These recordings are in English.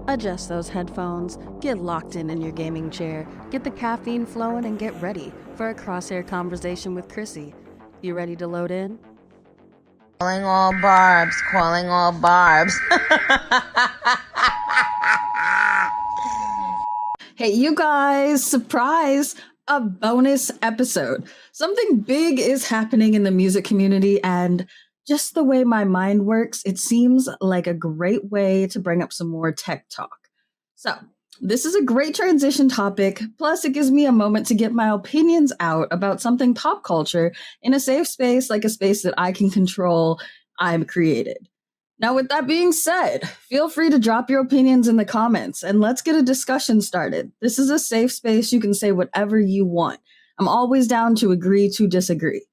Adjust those headphones, get locked in your gaming chair, get the caffeine flowing, and get ready for a crosshair conversation with Chrissy. You ready to load in? Calling all barbs, calling all barbs. Hey, you guys, surprise, a bonus episode. Something big is happening in the music community, and just the way my mind works, it seems like a great way to bring up some more tech talk. So, this is a great transition topic, plus it gives me a moment to get my opinions out about something pop culture in a safe space, like a space that I can control, I've created. Now, with that being said, feel free to drop your opinions in the comments and let's get a discussion started. This is a safe space. You can say whatever you want. I'm always down to agree to disagree.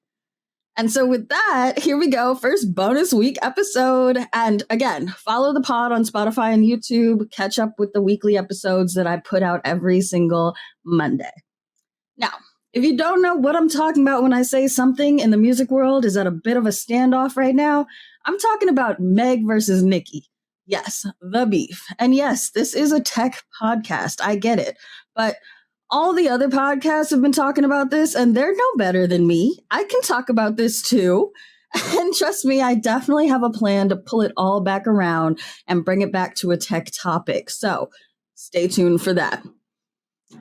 And so with that, here we go. First bonus week episode. And again, follow the pod on Spotify and YouTube. Catch up with the weekly episodes that I put out every single Monday. Now, if you don't know what I'm talking about when I say something in the music world is at a bit of a standoff right now, I'm talking about Meg versus Nicki. Yes, the beef. And yes, this is a tech podcast. I get it. But all the other podcasts have been talking about this, and they're no better than me. I can talk about this too. And trust me, I definitely have a plan to pull it all back around and bring it back to a tech topic. So stay tuned for that.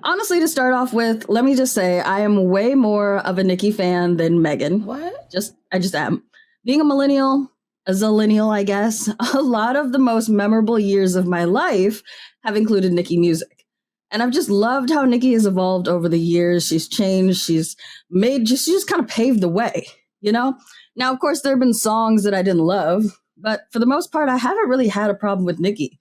Honestly, to start off with, let me just say I am way more of a Nicki fan than Megan. What? I just am. Being a millennial, a zillennial, I guess, a lot of the most memorable years of my life have included Nicki music. And I've just loved how Nicki has evolved over the years. She's changed. She just kind of paved the way, you know? Now, of course, there have been songs that I didn't love, but for the most part, I haven't really had a problem with Nicki.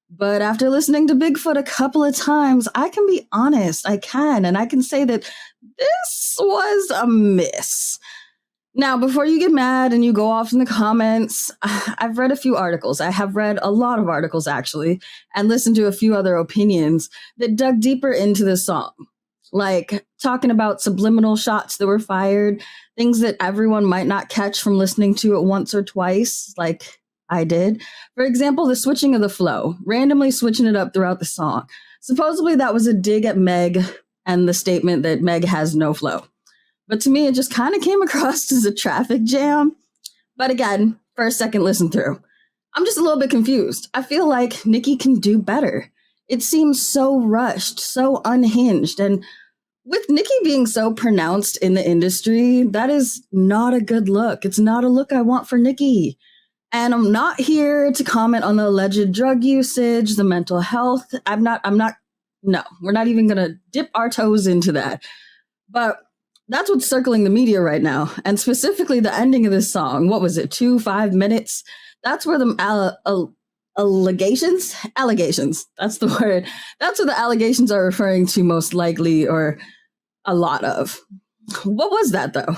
But after listening to Bigfoot a couple of times, I can be honest. I can say that this was a miss. Now, before you get mad and you go off in the comments, I've read a few articles. I have read a lot of articles, actually, and listened to a few other opinions that dug deeper into the song, like talking about subliminal shots that were fired, things that everyone might not catch from listening to it once or twice, like I did. For example, the switching of the flow, randomly switching it up throughout the song. Supposedly that was a dig at Meg and the statement that Meg has no flow. But to me, it just kind of came across as a traffic jam. But again, for a second listen through, I'm just a little bit confused. I feel like Nicki can do better. It seems so rushed, so unhinged. And with Nicki being so pronounced in the industry, that is not a good look. It's not a look I want for Nicki. And I'm not here to comment on the alleged drug usage, the mental health. No, we're not even going to dip our toes into that. But that's what's circling the media right now. And specifically the ending of this song. What was it? 5 minutes? That's where the allegations, that's the word. That's what the allegations are referring to most likely, or a lot of. What was that though?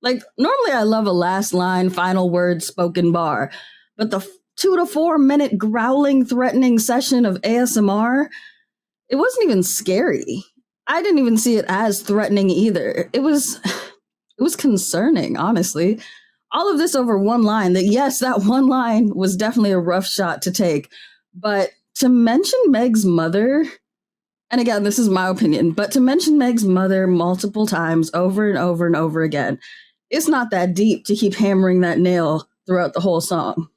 Like, normally I love a last line, final word, spoken bar, but the 2 to 4 minute growling, threatening session of ASMR, it wasn't even scary. I didn't even see it as threatening either. It was concerning, honestly. All of this over one line. Yes, that one line was definitely a rough shot to take, but to mention Meg's mother, and again, this is my opinion, but to mention Meg's mother multiple times over and over and over again, it's not that deep to keep hammering that nail throughout the whole song.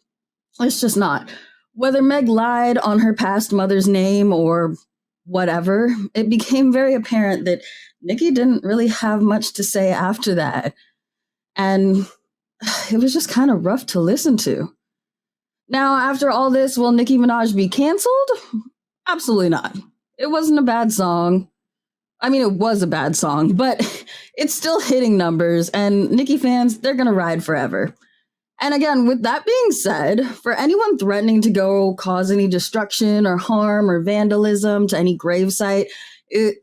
It's just not. Whether Meg lied on her past mother's name or whatever, it became very apparent that Nicki didn't really have much to say after that. And it was just kind of rough to listen to. Now, after all this, will Nicki Minaj be canceled? Absolutely not. It wasn't a bad song. I mean, it was a bad song, but it's still hitting numbers, and Nicki fans, they're going to ride forever. And again, with that being said, for anyone threatening to go cause any destruction or harm or vandalism to any gravesite,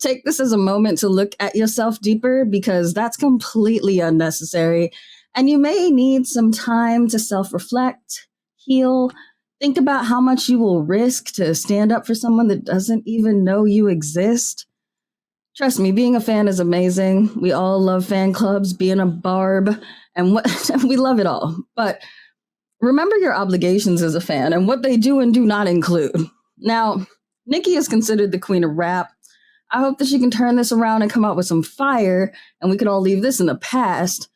take this as a moment to look at yourself deeper, because that's completely unnecessary. And you may need some time to self-reflect, heal, think about how much you will risk to stand up for someone that doesn't even know you exist. Trust me, being a fan is amazing. We all love fan clubs, being a barb, and we love it all. But remember your obligations as a fan and what they do and do not include. Now, Nicki is considered the queen of rap. I hope that she can turn this around and come out with some fire, and we can all leave this in the past.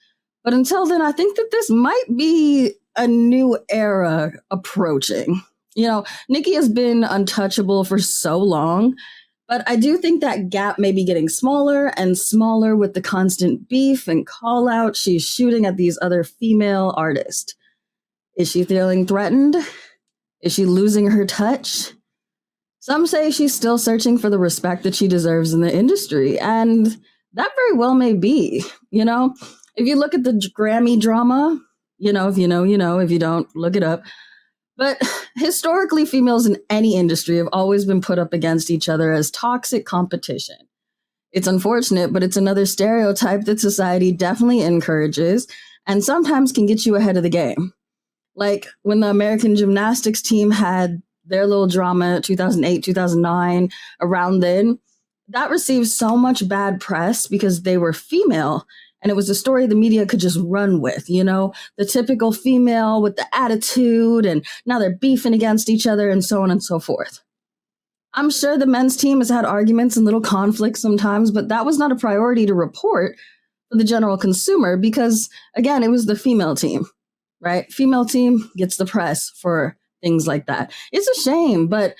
But until then, I think that this might be a new era approaching. Nicki has been untouchable for so long, but I do think that gap may be getting smaller and smaller with the constant beef and call out she's shooting at these other female artists. Is she feeling threatened? Is she losing her touch? Some say she's still searching for the respect that she deserves in the industry, and that very well may be. If you look at the Grammy drama, if you know, if you don't, look it up. But historically, females in any industry have always been put up against each other as toxic competition. It's unfortunate, but it's another stereotype that society definitely encourages and sometimes can get you ahead of the game. Like when the American gymnastics team had their little drama 2008, 2009, around then, that received so much bad press because they were female. And it was a story the media could just run with, the typical female with the attitude, and now they're beefing against each other and so on and so forth. I'm sure the men's team has had arguments and little conflicts sometimes, but that was not a priority to report for the general consumer because, again, it was the female team, right? Female team gets the press for things like that. It's a shame, but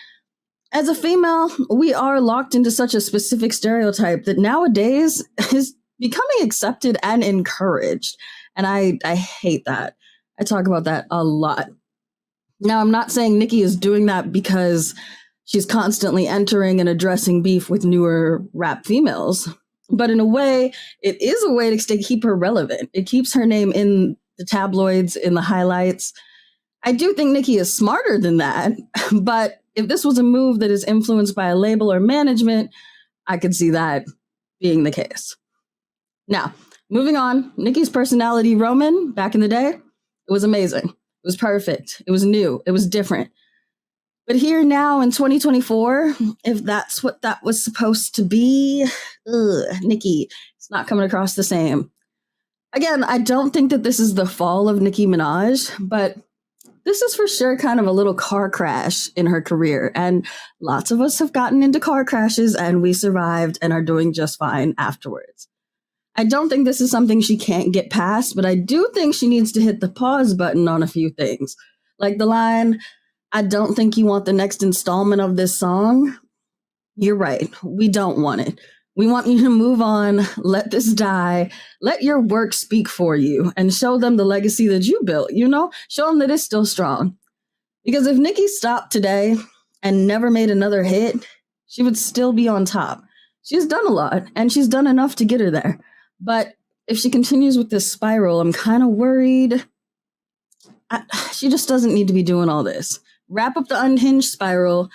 as a female, we are locked into such a specific stereotype that nowadays is becoming accepted and encouraged. And I hate that. I talk about that a lot. Now, I'm not saying Nicki is doing that because she's constantly entering and addressing beef with newer rap females. But in a way, it is a way to keep her relevant. It keeps her name in the tabloids, in the highlights. I do think Nicki is smarter than that. But if this was a move that is influenced by a label or management, I could see that being the case. Now, moving on, Nicki's personality, Roman, back in the day, it was amazing. It was perfect. It was new. It was different. But here now in 2024, if that's what that was supposed to be, Nicki, it's not coming across the same. Again, I don't think that this is the fall of Nicki Minaj, but this is for sure kind of a little car crash in her career. And lots of us have gotten into car crashes and we survived and are doing just fine afterwards. I don't think this is something she can't get past, but I do think she needs to hit the pause button on a few things. Like the line, I don't think you want the next installment of this song. You're right. We don't want it. We want you to move on, let this die, let your work speak for you, and show them the legacy that you built, show them that it's still strong. Because if Nicki stopped today and never made another hit, she would still be on top. She's done a lot, and she's done enough to get her there. But if she continues with this spiral, I'm kind of worried. She just doesn't need to be doing all this. Wrap up the unhinged spiral,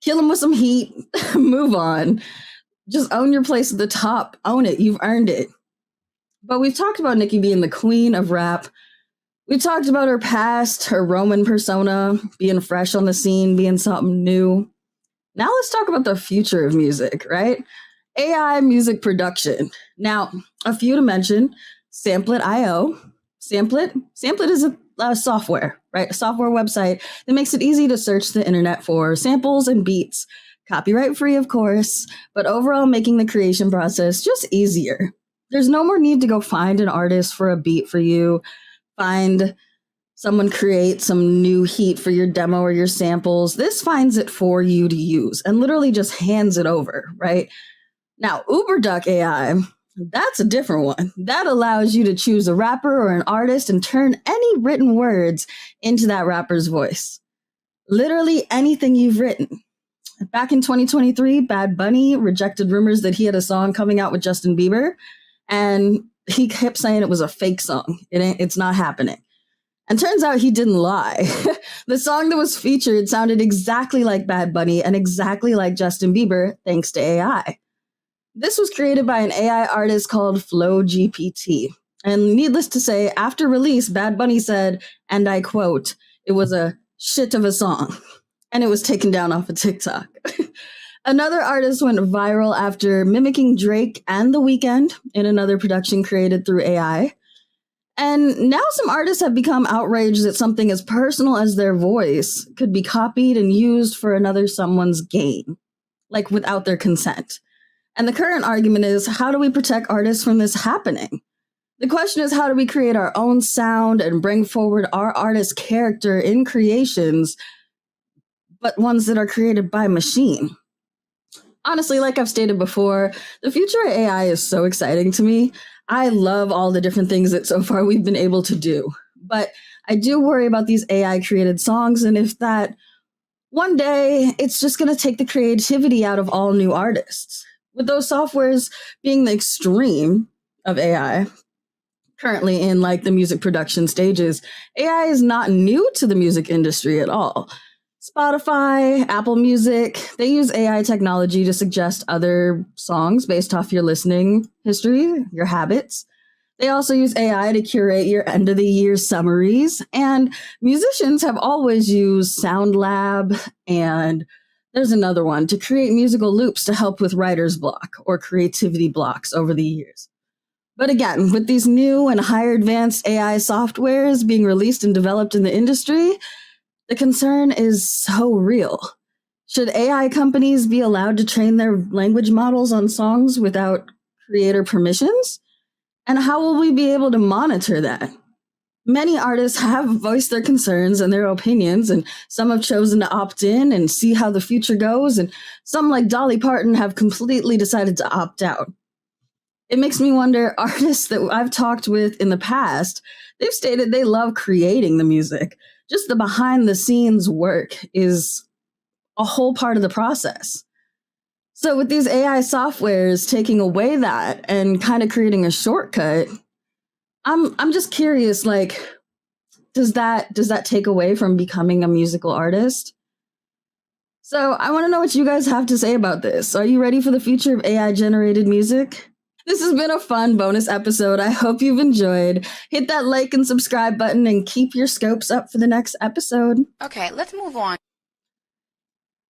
kill him with some heat, move on. Just own your place at the top. Own it. You've earned it. But we've talked about Nicki being the queen of rap. We've talked about her past, her Roman persona, being fresh on the scene, being something new. Now let's talk about the future of music, right? AI music production. Now, a few to mention, Samplet.io. Samplet is a software, right? A software website that makes it easy to search the internet for samples and beats. Copyright free, of course, but overall making the creation process just easier. There's no more need to go find an artist for a beat for you, find someone create some new heat for your demo or your samples. This finds it for you to use and literally just hands it over, right? Now, UberDuck AI, that's a different one. That allows you to choose a rapper or an artist and turn any written words into that rapper's voice. Literally anything you've written. Back in 2023, Bad Bunny rejected rumors that he had a song coming out with Justin Bieber, and he kept saying it was a fake song. It's not happening. And turns out he didn't lie. The song that was featured sounded exactly like Bad Bunny and exactly like Justin Bieber, thanks to AI. This was created by an AI artist called FlowGPT. And needless to say, after release, Bad Bunny said, and I quote, "It was a shit of a song." And it was taken down off of TikTok. Another artist went viral after mimicking Drake and The Weeknd in another production created through AI. And now some artists have become outraged that something as personal as their voice could be copied and used for another someone's gain, like without their consent. And the current argument is, how do we protect artists from this happening? The question is, how do we create our own sound and bring forward our artist character in creations, but ones that are created by machine? Honestly, like I've stated before, the future of AI is so exciting to me. I love all the different things that so far we've been able to do. But I do worry about these AI created songs, and if that one day it's just going to take the creativity out of all new artists. With those softwares being the extreme of AI, currently in like the music production stages, AI is not new to the music industry at all. Spotify, Apple Music, they use AI technology to suggest other songs based off your listening history, your habits. They also use AI to curate your end of the year summaries. And musicians have always used SoundLab, and there's another one, to create musical loops to help with writer's block or creativity blocks over the years. But again, with these new and higher advanced AI softwares being released and developed in the industry, the concern is so real. Should AI companies be allowed to train their language models on songs without creator permissions? And how will we be able to monitor that? Many artists have voiced their concerns and their opinions, and some have chosen to opt in and see how the future goes, and some, like Dolly Parton, have completely decided to opt out. It makes me wonder, artists that I've talked with in the past, they've stated they love creating the music. Just the behind the scenes work is a whole part of the process. So with these AI softwares taking away that and kind of creating a shortcut, I'm just curious, like, does that take away from becoming a musical artist? So I want to know what you guys have to say about this. Are you ready for the future of AI generated music? This has been a fun bonus episode. I hope you've enjoyed. Hit that like and subscribe button and keep your scopes up for the next episode. Okay, let's move on.